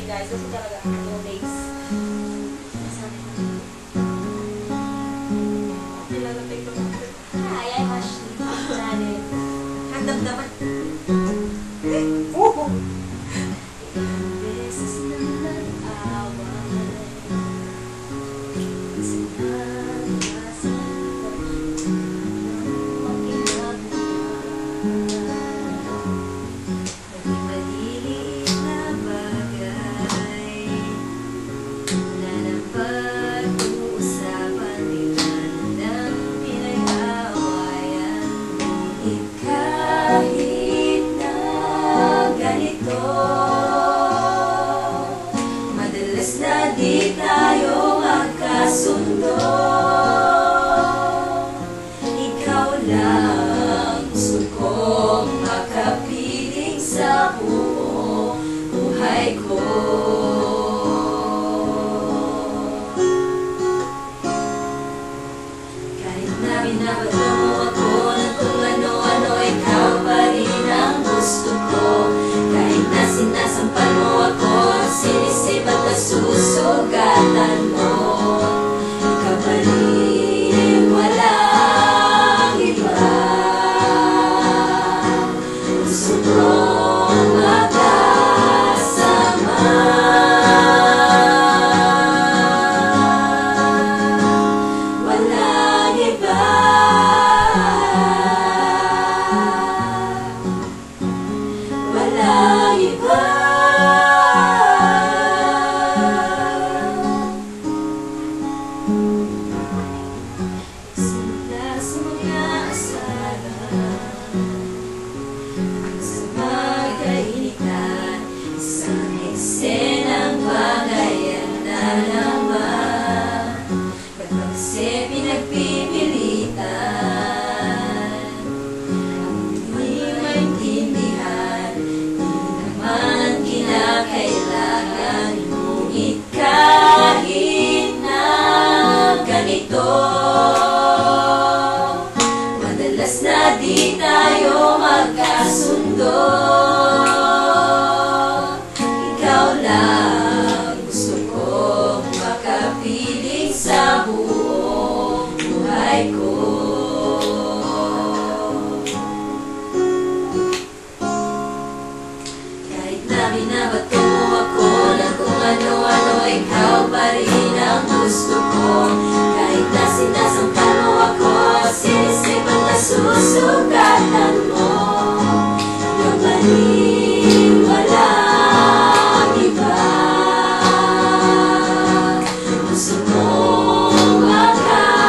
guys. Gusto talaga yung lace. Nilalapay ko lang. Hi, I'm Ashley. Narin. Handam naman. Ilang beses na nag-away. Kahit na ganito, madalas na di tayo magkasundo. Ikaw lang gusto kong makapiling sa buong buhay ko. Kahit na binabato mo ako ng kung ano-ano, ikaw pa rin ang gusto ko. Kahit na sinasampal mo ako, sinisip at nasusugatan mo, ikaw pa rin, walang iba. Gusto kong magkasama. Walang iba. Walang iba. Simula sa mga asaran, sa mga kainitan, isang eksenang bagayan na naman. Ba't ba kasi pinagpipilitan? Hindi maintindihan, hindi naman kinakailangan. Ngunit kahit na ganito, madalas na di tayo magkasundo. Ikaw lang gusto kong makapiling sa buong buhay ko. Kahit na binabato mo ako ng kung ano-ano, ikaw pa rin ang gusto ko. Kahit na sinasampal mo ako, sinisip at nasusugatan mo, ikaw pa rin, walang iba. Gusto kong magkasama.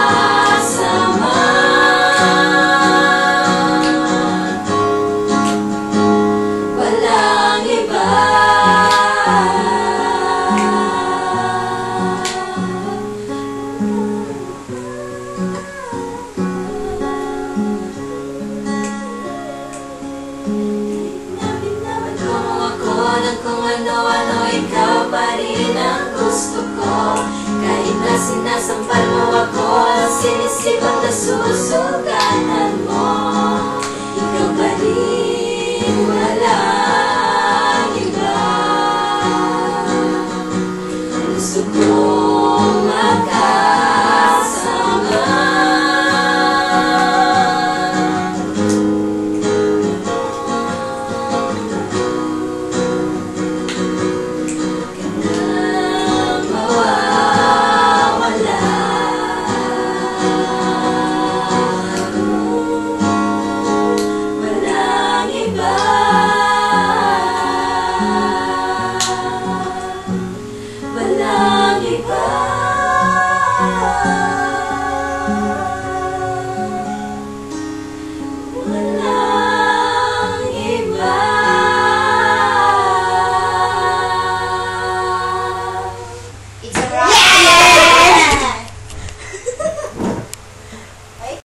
Walang iba. Binabato mo ako ng kung ano-ano, ikaw pa rin ang gusto ko. Kahit na sinasampal mo ako, sinisip at nasusugatan mo,